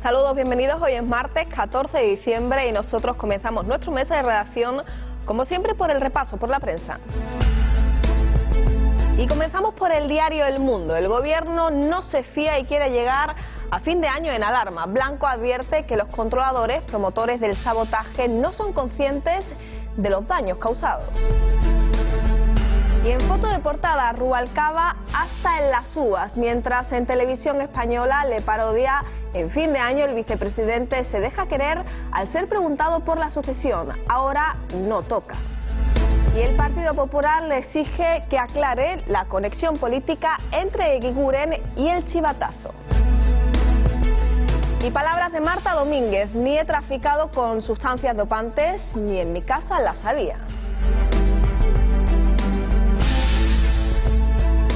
Saludos, bienvenidos. Hoy es martes 14 de diciembre y nosotros comenzamos nuestro mes de redacción, como siempre, por el repaso por la prensa. Y comenzamos por el diario El Mundo. El gobierno no se fía y quiere llegar a fin de año en alarma. Blanco advierte que los controladores, promotores del sabotaje, no son conscientes de los daños causados. Y en foto de portada, Rubalcaba hasta en las uvas, mientras en televisión española le parodia en fin de año. El vicepresidente se deja querer al ser preguntado por la sucesión. Ahora no toca. Y el Partido Popular le exige que aclare la conexión política entre Eguiguren y el chivatazo. Y palabras de Marta Domínguez: ni he traficado con sustancias dopantes, ni en mi casa las había.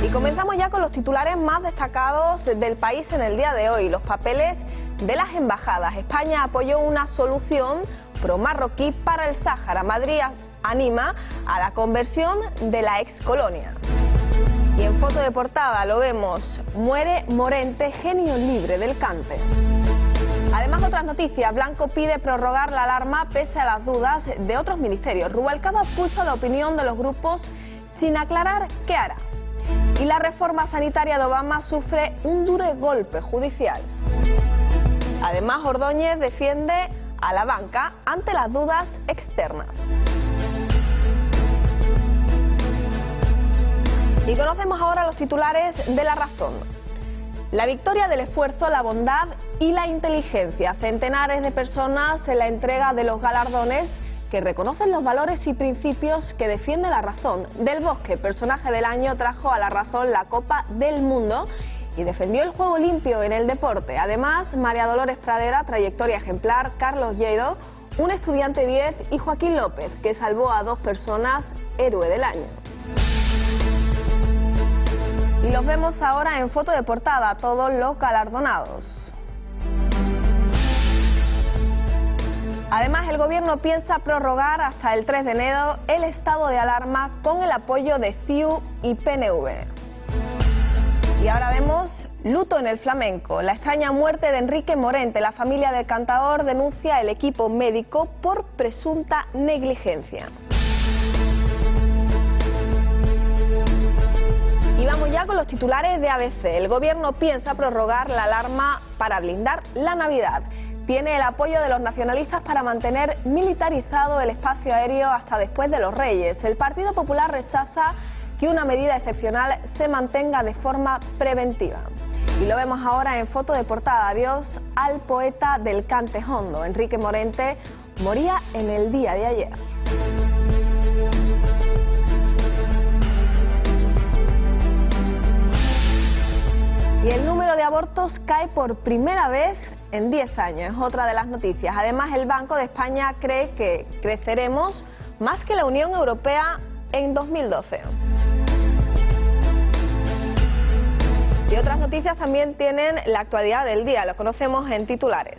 Y comenzamos ya con los titulares más destacados del país en el día de hoy. Los papeles de las embajadas. España apoyó una solución pro-marroquí para el Sáhara. Madrid anima a la conversión de la excolonia. Y en foto de portada lo vemos: muere Morente, genio libre del cante. Además, otras noticias. Blanco pide prorrogar la alarma pese a las dudas de otros ministerios. Rubalcaba pulsa la opinión de los grupos sin aclarar qué hará. Y la reforma sanitaria de Obama sufre un duro golpe judicial. Además, Ordóñez defiende a la banca ante las dudas externas. Y conocemos ahora los titulares de La Razón. La victoria del esfuerzo, la bondad y la inteligencia. Centenares de personas en la entrega de los galardones que reconocen los valores y principios que defiende La Razón. Del Bosque, personaje del año, trajo a La Razón la Copa del Mundo y defendió el juego limpio en el deporte. Además, María Dolores Pradera, trayectoria ejemplar; Carlos Lledo, un estudiante 10; y Joaquín López, que salvó a 2 personas, héroe del año. Y los vemos ahora en foto de portada, todos los galardonados. Además, el gobierno piensa prorrogar hasta el 3 de enero el estado de alarma con el apoyo de CiU y PNV. Y ahora vemos luto en el flamenco. La extraña muerte de Enrique Morente. La familia del cantador denuncia el equipo médico por presunta negligencia. Y vamos ya con los titulares de ABC. El gobierno piensa prorrogar la alarma para blindar la Navidad. Tiene el apoyo de los nacionalistas para mantener militarizado el espacio aéreo hasta después de los Reyes. El Partido Popular rechaza que una medida excepcional se mantenga de forma preventiva. Y lo vemos ahora en foto de portada. Adiós al poeta del cante hondo. Enrique Morente moría en el día de ayer. Y el número de abortos cae por primera vez en 10 años, es otra de las noticias. Además, el Banco de España cree que creceremos más que la Unión Europea en 2012. Y otras noticias también tienen la actualidad del día, lo conocemos en titulares.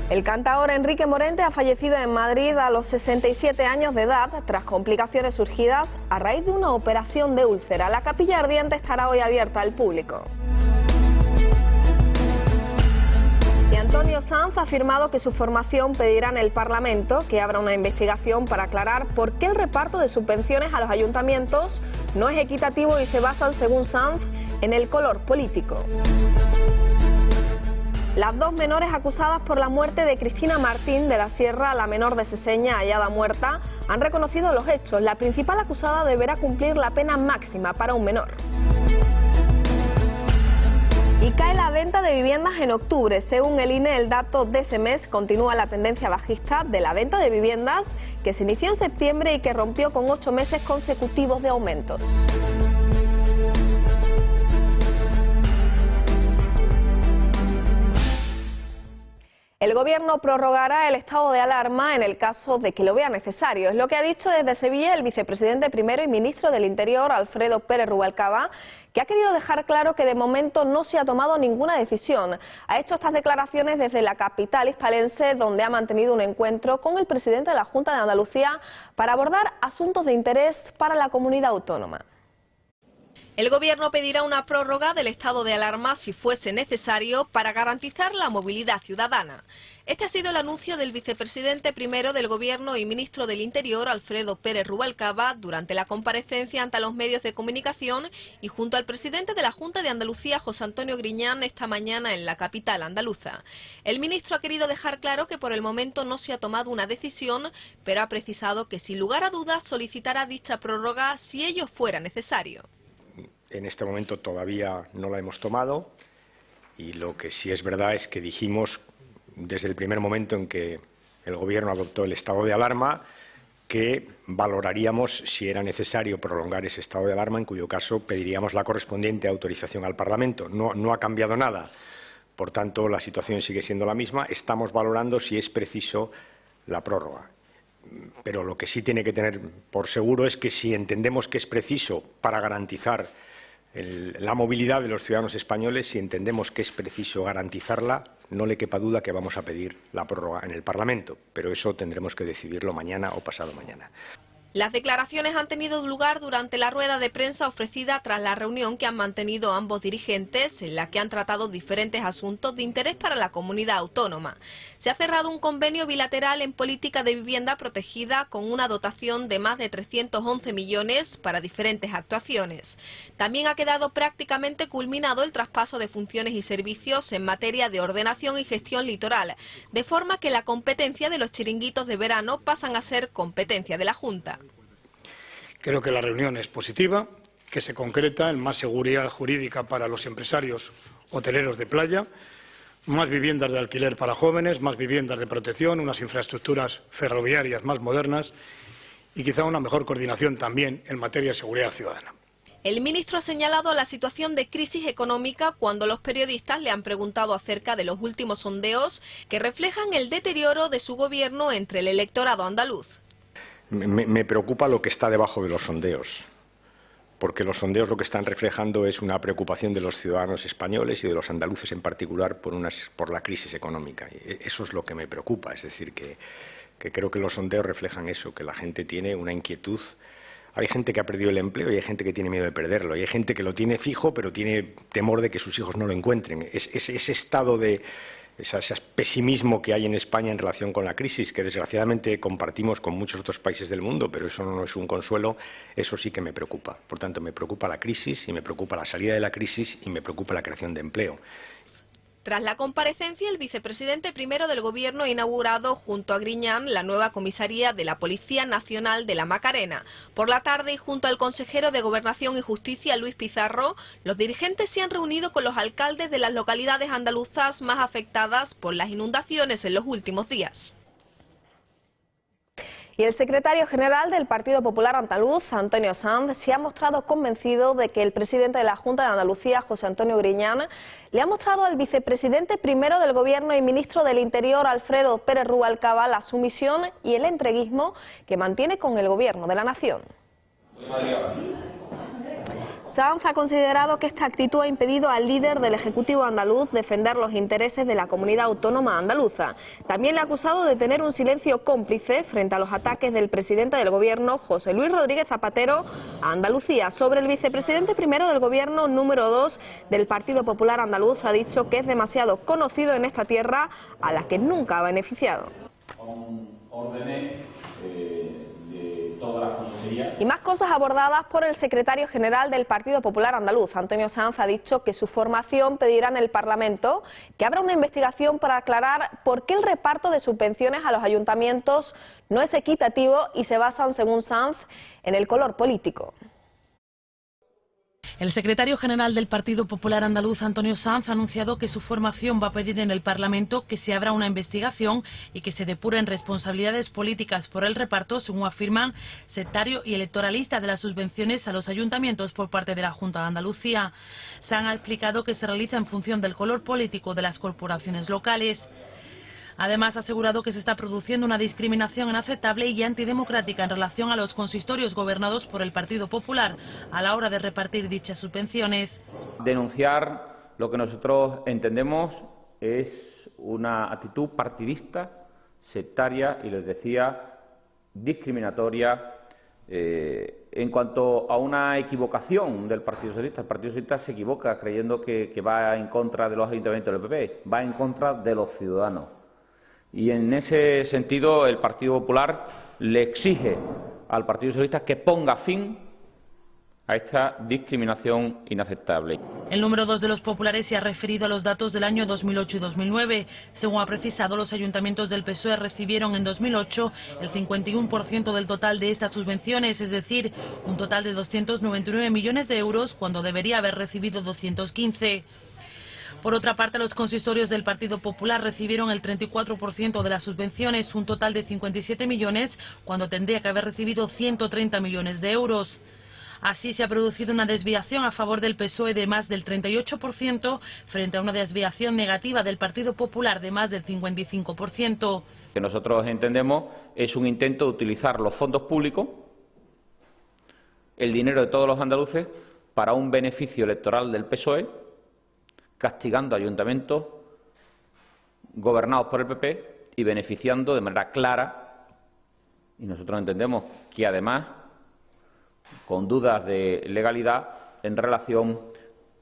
El cantador Enrique Morente ha fallecido en Madrid a los 67 años de edad tras complicaciones surgidas a raíz de una operación de úlcera. La capilla ardiente estará hoy abierta al público. Y Antonio Sanz ha afirmado que su formación pedirá en el Parlamento que abra una investigación para aclarar por qué el reparto de subvenciones a los ayuntamientos no es equitativo y se basan, según Sanz, en el color político. Las 2 menores acusadas por la muerte de Cristina Martín de la Sierra, la menor de Seseña hallada muerta, han reconocido los hechos. La principal acusada deberá cumplir la pena máxima para un menor. Y cae la venta de viviendas en octubre. Según el INE, el dato de ese mes continúa la tendencia bajista de la venta de viviendas que se inició en septiembre y que rompió con 8 meses consecutivos de aumentos. El gobierno prorrogará el estado de alarma en el caso de que lo vea necesario. Es lo que ha dicho desde Sevilla el vicepresidente primero y ministro del Interior, Alfredo Pérez Rubalcaba, que ha querido dejar claro que de momento no se ha tomado ninguna decisión. Ha hecho estas declaraciones desde la capital hispalense, donde ha mantenido un encuentro con el presidente de la Junta de Andalucía para abordar asuntos de interés para la comunidad autónoma. El Gobierno pedirá una prórroga del estado de alarma si fuese necesario para garantizar la movilidad ciudadana. Este ha sido el anuncio del vicepresidente primero del Gobierno y ministro del Interior, Alfredo Pérez Rubalcaba, durante la comparecencia ante los medios de comunicación y junto al presidente de la Junta de Andalucía, José Antonio Griñán, esta mañana en la capital andaluza. El ministro ha querido dejar claro que por el momento no se ha tomado una decisión, pero ha precisado que sin lugar a dudas solicitará dicha prórroga si ello fuera necesario. En este momento todavía no la hemos tomado y lo que sí es verdad es que dijimos desde el primer momento en que el Gobierno adoptó el estado de alarma que valoraríamos si era necesario prolongar ese estado de alarma, en cuyo caso pediríamos la correspondiente autorización al Parlamento. No ha cambiado nada, por tanto la situación sigue siendo la misma. Estamos valorando si es preciso la prórroga. Pero lo que sí tiene que tener por seguro es que si entendemos que es preciso para garantizar la movilidad de los ciudadanos españoles, si entendemos que es preciso garantizarla, no le quepa duda que vamos a pedir la prórroga en el Parlamento, pero eso tendremos que decidirlo mañana o pasado mañana. Las declaraciones han tenido lugar durante la rueda de prensa ofrecida tras la reunión que han mantenido ambos dirigentes, en la que han tratado diferentes asuntos de interés para la comunidad autónoma. Se ha cerrado un convenio bilateral en política de vivienda protegida con una dotación de más de 311 millones para diferentes actuaciones. También ha quedado prácticamente culminado el traspaso de funciones y servicios en materia de ordenación y gestión litoral, de forma que la competencia de los chiringuitos de verano pasan a ser competencia de la Junta. Creo que la reunión es positiva, que se concreta en más seguridad jurídica para los empresarios hoteleros de playa, más viviendas de alquiler para jóvenes, más viviendas de protección, unas infraestructuras ferroviarias más modernas y quizá una mejor coordinación también en materia de seguridad ciudadana. El ministro ha señalado la situación de crisis económica cuando los periodistas le han preguntado acerca de los últimos sondeos que reflejan el deterioro de su gobierno entre el electorado andaluz. Me preocupa lo que está debajo de los sondeos, porque los sondeos lo que están reflejando es una preocupación de los ciudadanos españoles y de los andaluces en particular por la crisis económica. Eso es lo que me preocupa, es decir, que creo que los sondeos reflejan eso, que la gente tiene una inquietud. Hay gente que ha perdido el empleo y hay gente que tiene miedo de perderlo. Y hay gente que lo tiene fijo, pero tiene temor de que sus hijos no lo encuentren. Ese estado de ese pesimismo que hay en España en relación con la crisis, que desgraciadamente compartimos con muchos otros países del mundo, pero eso no es un consuelo, eso sí que me preocupa. Por tanto, me preocupa la crisis y me preocupa la salida de la crisis y me preocupa la creación de empleo. Tras la comparecencia, el vicepresidente primero del Gobierno ha inaugurado junto a Griñán la nueva comisaría de la Policía Nacional de la Macarena. Por la tarde y junto al consejero de Gobernación y Justicia, Luis Pizarro, los dirigentes se han reunido con los alcaldes de las localidades andaluzas más afectadas por las inundaciones en los últimos días. Y el secretario general del Partido Popular Andaluz, Antonio Sanz, se ha mostrado convencido de que el presidente de la Junta de Andalucía, José Antonio Griñán, le ha mostrado al vicepresidente primero del Gobierno y ministro del Interior, Alfredo Pérez Rubalcaba, la sumisión y el entreguismo que mantiene con el Gobierno de la Nación. Sanz ha considerado que esta actitud ha impedido al líder del Ejecutivo andaluz defender los intereses de la comunidad autónoma andaluza. También le ha acusado de tener un silencio cómplice frente a los ataques del presidente del Gobierno, José Luis Rodríguez Zapatero, a Andalucía. Sobre el vicepresidente primero del Gobierno, número 2 del Partido Popular Andaluz, ha dicho que es demasiado conocido en esta tierra a la que nunca ha beneficiado. Y más cosas abordadas por el secretario general del Partido Popular Andaluz. Antonio Sanz ha dicho que su formación pedirá en el Parlamento que abra una investigación para aclarar por qué el reparto de subvenciones a los ayuntamientos no es equitativo y se basan, según Sanz, en el color político. El secretario general del Partido Popular Andaluz, Antonio Sanz, ha anunciado que su formación va a pedir en el Parlamento que se abra una investigación y que se depuren responsabilidades políticas por el reparto, según afirman, sectario y electoralista de las subvenciones a los ayuntamientos por parte de la Junta de Andalucía. Sanz ha explicado que se realiza en función del color político de las corporaciones locales. Además, ha asegurado que se está produciendo una discriminación inaceptable y antidemocrática en relación a los consistorios gobernados por el Partido Popular a la hora de repartir dichas subvenciones. Denunciar lo que nosotros entendemos es una actitud partidista, sectaria y, les decía, discriminatoria En cuanto a una equivocación del Partido Socialista, el Partido Socialista se equivoca creyendo que va en contra de los ayuntamientos del PP, va en contra de los ciudadanos. Y en ese sentido el Partido Popular le exige al Partido Socialista que ponga fin a esta discriminación inaceptable. El número 2 de los populares se ha referido a los datos del año 2008 y 2009. Según ha precisado, los ayuntamientos del PSOE recibieron en 2008 el 51% del total de estas subvenciones, es decir, un total de 299 millones de euros cuando debería haber recibido 215. Por otra parte, los consistorios del Partido Popular recibieron el 34% de las subvenciones, un total de 57 millones, cuando tendría que haber recibido 130 millones de euros. Así se ha producido una desviación a favor del PSOE de más del 38% frente a una desviación negativa del Partido Popular de más del 55%. Que nosotros entendemos es un intento de utilizar los fondos públicos, el dinero de todos los andaluces, para un beneficio electoral del PSOE, castigando a ayuntamientos gobernados por el PP y beneficiando de manera clara, y nosotros entendemos que además con dudas de legalidad en relación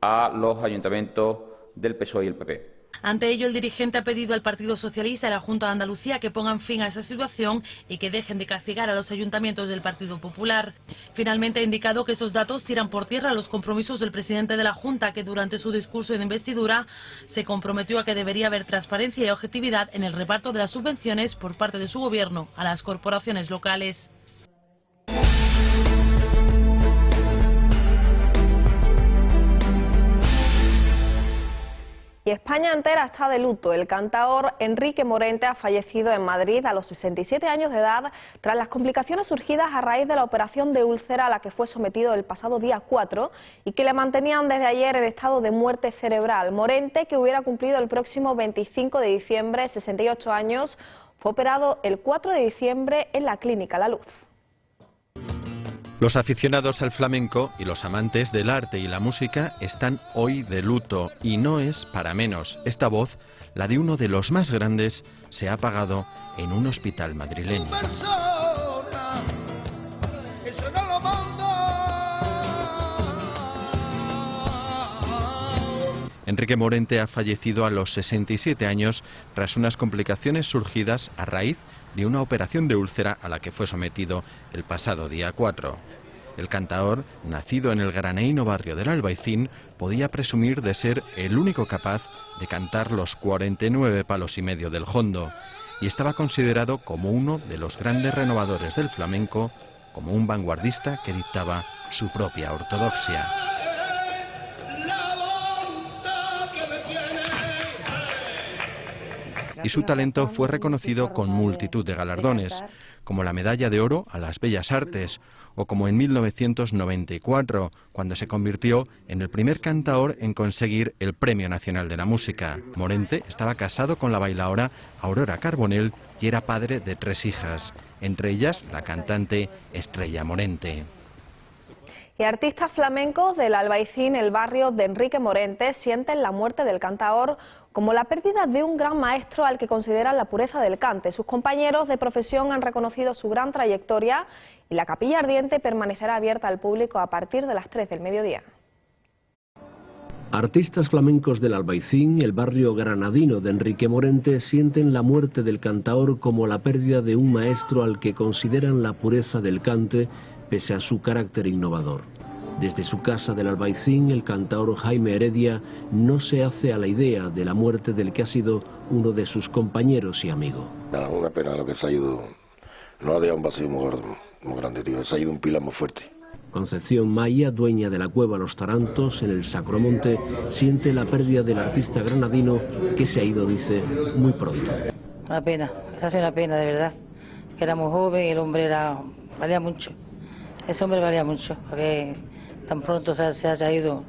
a los ayuntamientos del PSOE y el PP. Ante ello, el dirigente ha pedido al Partido Socialista y a la Junta de Andalucía que pongan fin a esa situación y que dejen de castigar a los ayuntamientos del Partido Popular. Finalmente ha indicado que estos datos tiran por tierra los compromisos del presidente de la Junta, que durante su discurso de investidura se comprometió a que debería haber transparencia y objetividad en el reparto de las subvenciones por parte de su gobierno a las corporaciones locales. Y España entera está de luto. El cantaor Enrique Morente ha fallecido en Madrid a los 67 años de edad tras las complicaciones surgidas a raíz de la operación de úlcera a la que fue sometido el pasado día 4 y que le mantenían desde ayer en estado de muerte cerebral. Morente, que hubiera cumplido el próximo 25 de diciembre 68 años, fue operado el 4 de diciembre en la Clínica La Luz. Los aficionados al flamenco y los amantes del arte y la música están hoy de luto, y no es para menos. Esta voz, la de uno de los más grandes, se ha apagado en un hospital madrileño. Enrique Morente ha fallecido a los 67 años tras unas complicaciones surgidas a raíz de una operación de úlcera a la que fue sometido el pasado día 4. El cantaor, nacido en el graneíno barrio del Albaicín, podía presumir de ser el único capaz de cantar los 49 palos y medio del jondo, y estaba considerado como uno de los grandes renovadores del flamenco, como un vanguardista que dictaba su propia ortodoxia. Y su talento fue reconocido con multitud de galardones, como la Medalla de Oro a las Bellas Artes, o como en 1994, cuando se convirtió en el primer cantaor en conseguir el Premio Nacional de la Música. Morente estaba casado con la bailaora Aurora Carbonell y era padre de 3 hijas, entre ellas la cantante Estrella Morente. Y artistas flamencos del Albaicín, el barrio de Enrique Morente, sienten la muerte del cantaor como la pérdida de un gran maestro al que consideran la pureza del cante. Sus compañeros de profesión han reconocido su gran trayectoria y la capilla ardiente permanecerá abierta al público a partir de las 3 del mediodía. Artistas flamencos del Albaicín, el barrio granadino de Enrique Morente, sienten la muerte del cantaor como la pérdida de un maestro al que consideran la pureza del cante pese a su carácter innovador. Desde su casa del Albaicín, el cantaor Jaime Heredia no se hace a la idea de la muerte del que ha sido uno de sus compañeros y amigos. Una pena lo que se ha ido, no ha dejado un vacío muy gordo, muy grande, tío. Se ha ido un pilar muy fuerte. Concepción Maya, dueña de la cueva Los Tarantos, en el Sacromonte, siente la pérdida del artista granadino que se ha ido, dice, muy pronto. Una pena, esa es una pena de verdad, que era muy joven y el hombre valía mucho. Ese hombre valía mucho, porque tan pronto se haya ido.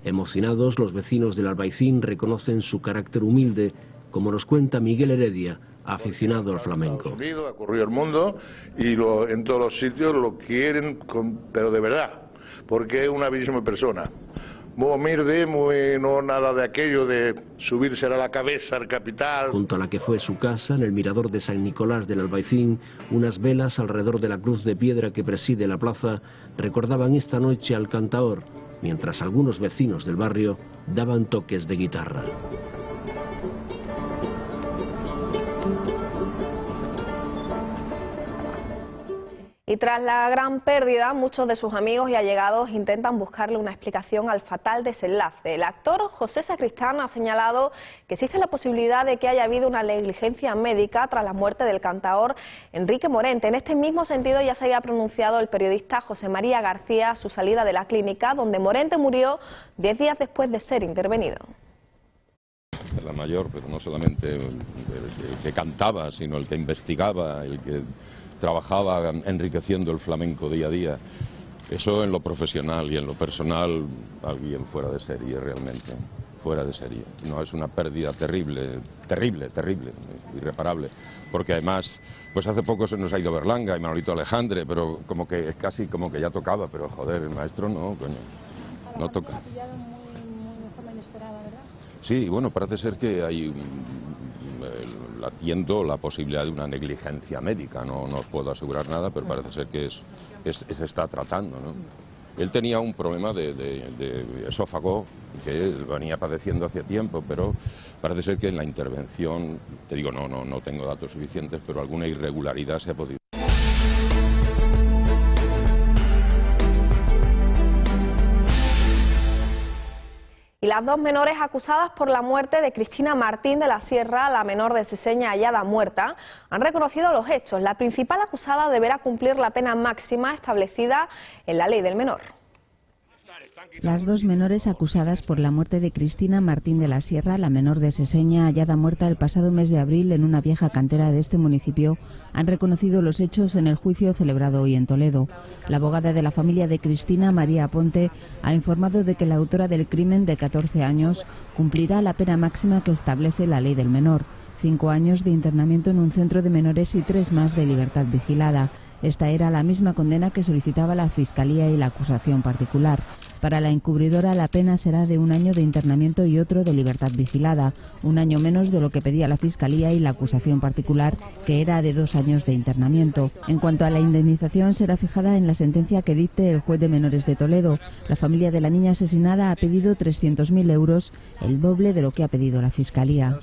Emocionados, los vecinos del Albaicín reconocen su carácter humilde, como nos cuenta Miguel Heredia, aficionado al flamenco. Ha corrido el mundo y en todos los sitios lo quieren, pero de verdad, porque es una bellísima persona. muy humilde, muy no nada de aquello de subirse a la cabeza al capital. Junto a la que fue su casa, en el mirador de San Nicolás del Albaicín, unas velas alrededor de la cruz de piedra que preside la plaza recordaban esta noche al cantaor, mientras algunos vecinos del barrio daban toques de guitarra. Y tras la gran pérdida, muchos de sus amigos y allegados intentan buscarle una explicación al fatal desenlace. El actor José Sacristán ha señalado que existe la posibilidad de que haya habido una negligencia médica tras la muerte del cantaor Enrique Morente. En este mismo sentido ya se había pronunciado el periodista José María García a su salida de la clínica, donde Morente murió 10 días después de ser intervenido. La mayor, pero no solamente el que cantaba, sino el que investigaba, el que trabajaba enriqueciendo el flamenco día a día. Eso en lo profesional, y en lo personal alguien fuera de serie, realmente, fuera de serie. No, es una pérdida terrible, terrible, terrible, irreparable, porque además, pues hace poco se nos ha ido Berlanga y Manolito Alejandre, pero como que es casi como que ya tocaba, pero joder, el maestro no, coño, no toca. Sí, bueno, parece ser que hay atiendo la posibilidad de una negligencia médica, no os puedo asegurar nada, pero parece ser que se está tratando, ¿no? Él tenía un problema de esófago que él venía padeciendo hace tiempo, pero parece ser que en la intervención, te digo, no tengo datos suficientes, pero alguna irregularidad se ha podido. Y las dos menores acusadas por la muerte de Cristina Martín de la Sierra, la menor de Seseña hallada muerta, han reconocido los hechos. La principal acusada deberá cumplir la pena máxima establecida en la ley del menor. Las dos menores acusadas por la muerte de Cristina Martín de la Sierra, la menor de Seseña, hallada muerta el pasado mes de abril en una vieja cantera de este municipio, han reconocido los hechos en el juicio celebrado hoy en Toledo. La abogada de la familia de Cristina, María Aponte, ha informado de que la autora del crimen, de 14 años, cumplirá la pena máxima que establece la ley del menor: 5 años de internamiento en un centro de menores y 3 más de libertad vigilada. Esta era la misma condena que solicitaba la Fiscalía y la acusación particular. Para la encubridora la pena será de 1 año de internamiento y otro de libertad vigilada, 1 año menos de lo que pedía la Fiscalía y la acusación particular, que era de 2 años de internamiento. En cuanto a la indemnización, será fijada en la sentencia que dicte el juez de menores de Toledo. La familia de la niña asesinada ha pedido 300.000 euros, el doble de lo que ha pedido la Fiscalía.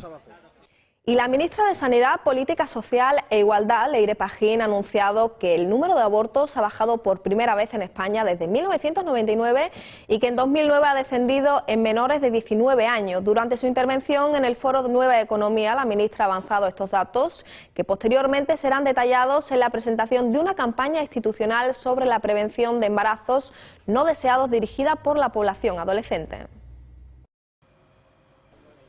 Y la ministra de Sanidad, Política Social e Igualdad, Leire Pagín, ha anunciado que el número de abortos ha bajado por primera vez en España desde 1999 y que en 2009 ha descendido en menores de 19 años. Durante su intervención en el Foro Nueva Economía, la ministra ha avanzado estos datos, que posteriormente serán detallados en la presentación de una campaña institucional sobre la prevención de embarazos no deseados dirigida por la población adolescente.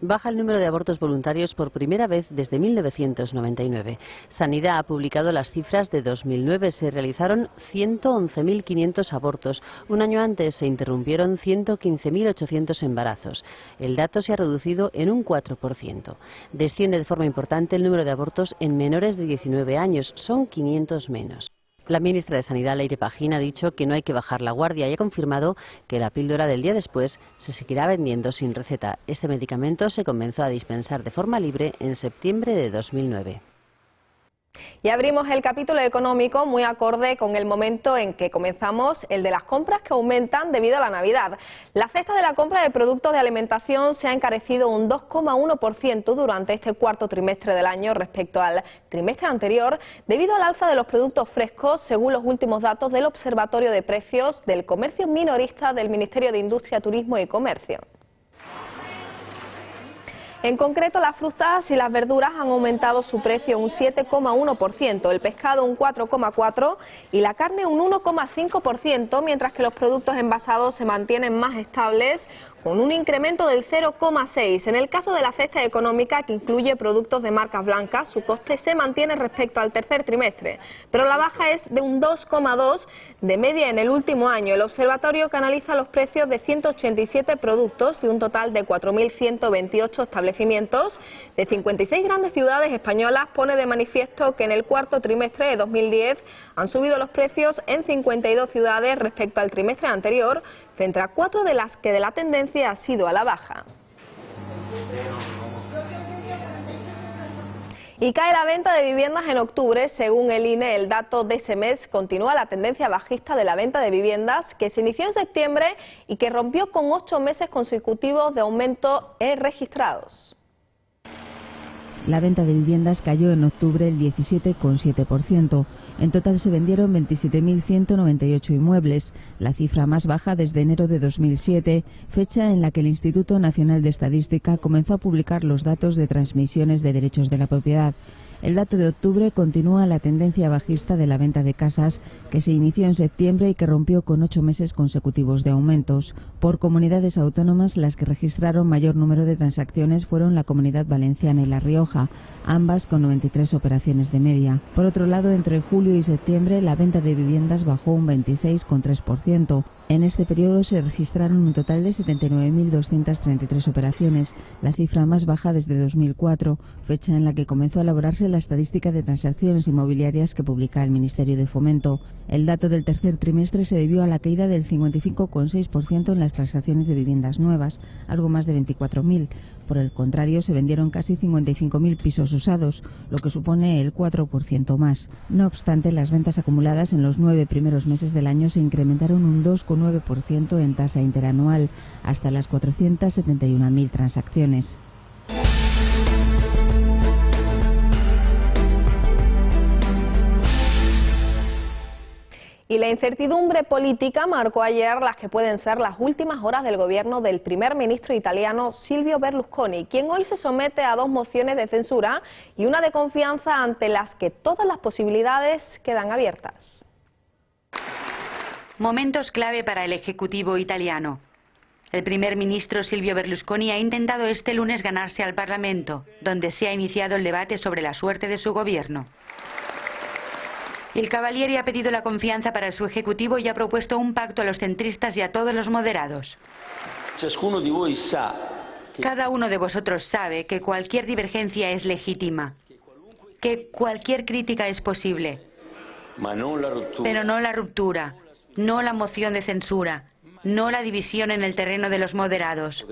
Baja el número de abortos voluntarios por primera vez desde 1999. Sanidad ha publicado las cifras de 2009. Se realizaron 111.500 abortos. Un año antes se interrumpieron 115.800 embarazos. El dato se ha reducido en un 4%. Desciende de forma importante el número de abortos en menores de 19 años. Son 500 menos. La ministra de Sanidad, Leire Pagín, ha dicho que no hay que bajar la guardia y ha confirmado que la píldora del día después se seguirá vendiendo sin receta. Este medicamento se comenzó a dispensar de forma libre en septiembre de 2009. Y abrimos el capítulo económico muy acorde con el momento en que comenzamos, el de las compras que aumentan debido a la Navidad. La cesta de la compra de productos de alimentación se ha encarecido un 2,1% durante este cuarto trimestre del año respecto al trimestre anterior, debido al alza de los productos frescos, según los últimos datos del Observatorio de Precios del Comercio Minorista del Ministerio de Industria, Turismo y Comercio. En concreto, las frutas y las verduras han aumentado su precio un 7,1%, el pescado un 4,4% y la carne un 1,5%, mientras que los productos envasados se mantienen más estables, con un incremento del 0,6%. En el caso de la cesta económica, que incluye productos de marcas blancas, su coste se mantiene respecto al tercer trimestre, pero la baja es de un 2,2% de media en el último año. El observatorio, que analiza los precios de 187 productos de un total de 4.128 establecimientos de 56 grandes ciudades españolas, pone de manifiesto que en el cuarto trimestre de 2010 han subido los precios en 52 ciudades respecto al trimestre anterior, frente a 4 de las que la tendencia ha sido a la baja. Y cae la venta de viviendas en octubre. Según el INE, el dato de ese mes continúa la tendencia bajista de la venta de viviendas que se inició en septiembre y que rompió con 8 meses consecutivos de aumento registrados. La venta de viviendas cayó en octubre el 17,7%. En total se vendieron 27.198 inmuebles, la cifra más baja desde enero de 2007, fecha en la que el Instituto Nacional de Estadística comenzó a publicar los datos de transmisiones de derechos de la propiedad. El dato de octubre continúa la tendencia bajista de la venta de casas que se inició en septiembre y que rompió con 8 meses consecutivos de aumentos. Por comunidades autónomas, las que registraron mayor número de transacciones fueron la Comunidad Valenciana y La Rioja, ambas con 93 operaciones de media. Por otro lado, entre julio y septiembre la venta de viviendas bajó un 26,3%. En este periodo se registraron un total de 79.233 operaciones, la cifra más baja desde 2004, fecha en la que comenzó a elaborarse la estadística de transacciones inmobiliarias que publica el Ministerio de Fomento. El dato del tercer trimestre se debió a la caída del 55,6% en las transacciones de viviendas nuevas, algo más de 24.000. Por el contrario, se vendieron casi 55.000 pisos usados, lo que supone el 4% más. No obstante, las ventas acumuladas en los 9 primeros meses del año se incrementaron un 2,9% en tasa interanual, hasta las 471.000 transacciones. Y la incertidumbre política marcó ayer las que pueden ser las últimas horas del gobierno del primer ministro italiano Silvio Berlusconi, quien hoy se somete a 2 mociones de censura y una de confianza ante las que todas las posibilidades quedan abiertas. Momentos clave para el Ejecutivo italiano. El primer ministro Silvio Berlusconi ha intentado este lunes ganarse al Parlamento, donde se ha iniciado el debate sobre la suerte de su gobierno. El Cavaliere ha pedido la confianza para su ejecutivo y ha propuesto un pacto a los centristas y a todos los moderados. Cada uno de vosotros sabe que cualquier divergencia es legítima, que cualquier crítica es posible, pero no la ruptura, no la moción de censura, no la división en el terreno de los moderados.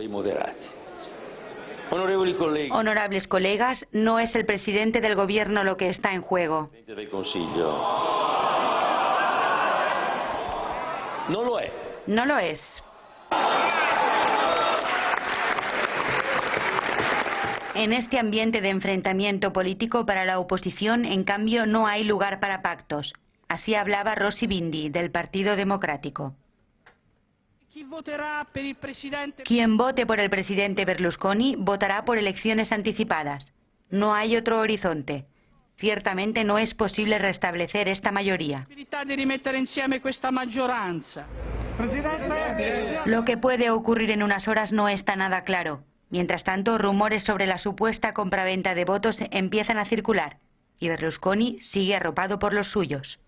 Honorables colegas, no es el presidente del gobierno lo que está en juego. No lo es. En este ambiente de enfrentamiento político para la oposición, en cambio, no hay lugar para pactos. Así hablaba Rossi Bindi, del Partido Democrático. Quien vote por el presidente Berlusconi votará por elecciones anticipadas. No hay otro horizonte. Ciertamente no es posible restablecer esta mayoría. Lo que puede ocurrir en unas horas no está nada claro. Mientras tanto, rumores sobre la supuesta compraventa de votos empiezan a circular y Berlusconi sigue arropado por los suyos.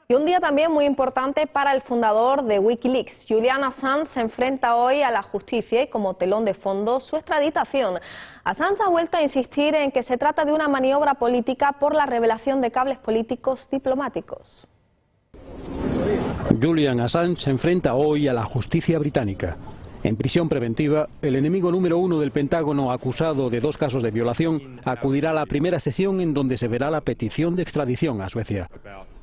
Y un día también muy importante para el fundador de Wikileaks. Julian Assange se enfrenta hoy a la justicia y como telón de fondo su extraditación. Assange ha vuelto a insistir en que se trata de una maniobra política por la revelación de cables políticos diplomáticos. Julian Assange se enfrenta hoy a la justicia británica. En prisión preventiva, el enemigo número 1 del Pentágono, acusado de 2 casos de violación, acudirá a la primera sesión en donde se verá la petición de extradición a Suecia.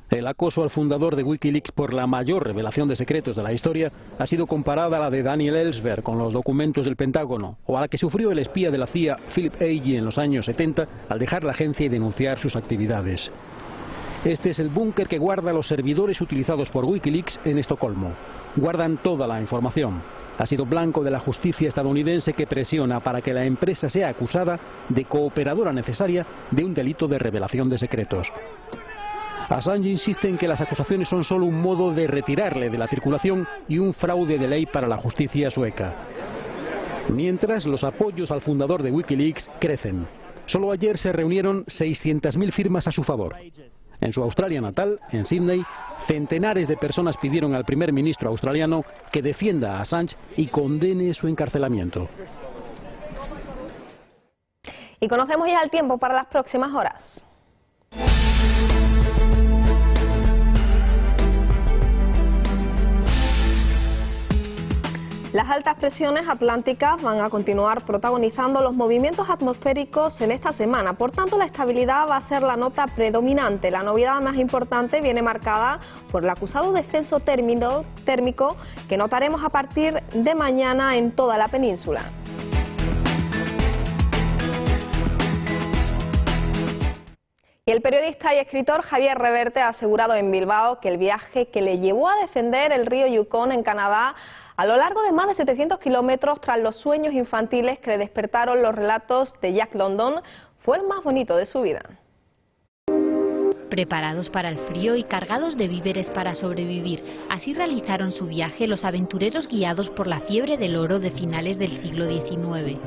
El acoso al fundador de Wikileaks por la mayor revelación de secretos de la historia ha sido comparada a la de Daniel Ellsberg con los documentos del Pentágono, o a la que sufrió el espía de la CIA Philip Agee en los años 70 al dejar la agencia y denunciar sus actividades. Este es el búnker que guarda los servidores utilizados por Wikileaks en Estocolmo. Guardan toda la información. Ha sido blanco de la justicia estadounidense que presiona para que la empresa sea acusada de cooperadora necesaria de un delito de revelación de secretos. Assange insiste en que las acusaciones son solo un modo de retirarle de la circulación y un fraude de ley para la justicia sueca. Mientras, los apoyos al fundador de Wikileaks crecen. Solo ayer se reunieron 600.000 firmas a su favor. En su Australia natal, en Sydney, centenares de personas pidieron al primer ministro australiano que defienda a Assange y condene su encarcelamiento. Y conocemos ya el tiempo para las próximas horas. Las altas presiones atlánticas van a continuar protagonizando los movimientos atmosféricos en esta semana. Por tanto, la estabilidad va a ser la nota predominante. La novedad más importante viene marcada por el acusado descenso térmico que notaremos a partir de mañana en toda la península. Y el periodista y escritor Javier Reverte ha asegurado en Bilbao que el viaje que le llevó a defender el río Yukon en Canadá a lo largo de más de 700 kilómetros tras los sueños infantiles que le despertaron los relatos de Jack London fue el más bonito de su vida. Preparados para el frío y cargados de víveres para sobrevivir, así realizaron su viaje los aventureros guiados por la fiebre del oro de finales del siglo XIX.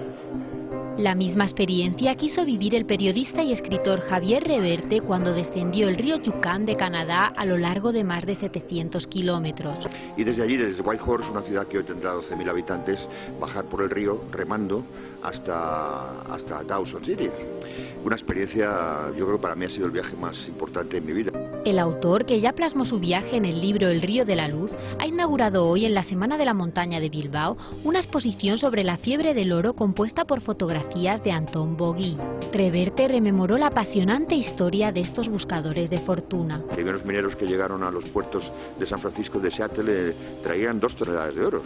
La misma experiencia quiso vivir el periodista y escritor Javier Reverte cuando descendió el río Yukon de Canadá a lo largo de más de 700 kilómetros. Y desde allí, desde Whitehorse, una ciudad que hoy tendrá 12.000 habitantes, bajar por el río remando hasta Dawson City. Una experiencia, yo creo que para mí ha sido el viaje más importante en mi vida. El autor, que ya plasmó su viaje en el libro El río de la luz, ha inaugurado hoy en la Semana de la Montaña de Bilbao una exposición sobre la fiebre del oro compuesta por fotografías de Antón Bogui. Reverte rememoró la apasionante historia de estos buscadores de fortuna. Los primeros mineros que llegaron a los puertos de San Francisco de Seattle traían 2 toneladas de oro.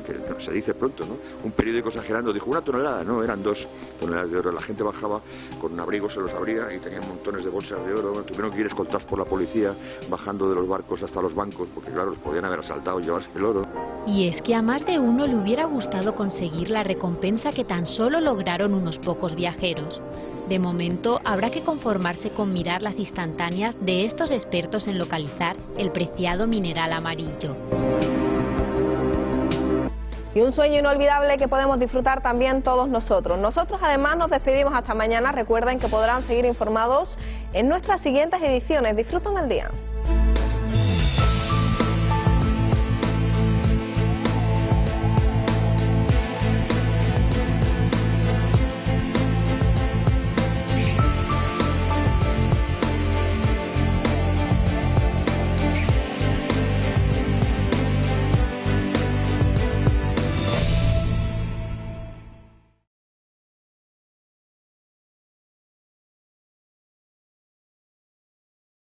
Que se dice pronto, ¿no? Un periódico exagerando dijo 1 tonelada, no, eran 2 toneladas de oro. La gente bajaba con abrigos, se los abría y tenían montones de bolsas de oro. Tuvieron que ir escoltados por la policía bajando de los barcos hasta los bancos porque claro, los podían haber asaltado y llevarse el oro. Y es que a más de uno le hubiera gustado conseguir la recompensa que tan solo lograron unos pocos viajeros. De momento habrá que conformarse con mirar las instantáneas de estos expertos en localizar el preciado mineral amarillo. Y un sueño inolvidable que podemos disfrutar también todos nosotros. Nosotros además nos despedimos hasta mañana. Recuerden que podrán seguir informados en nuestras siguientes ediciones. Disfruten el día.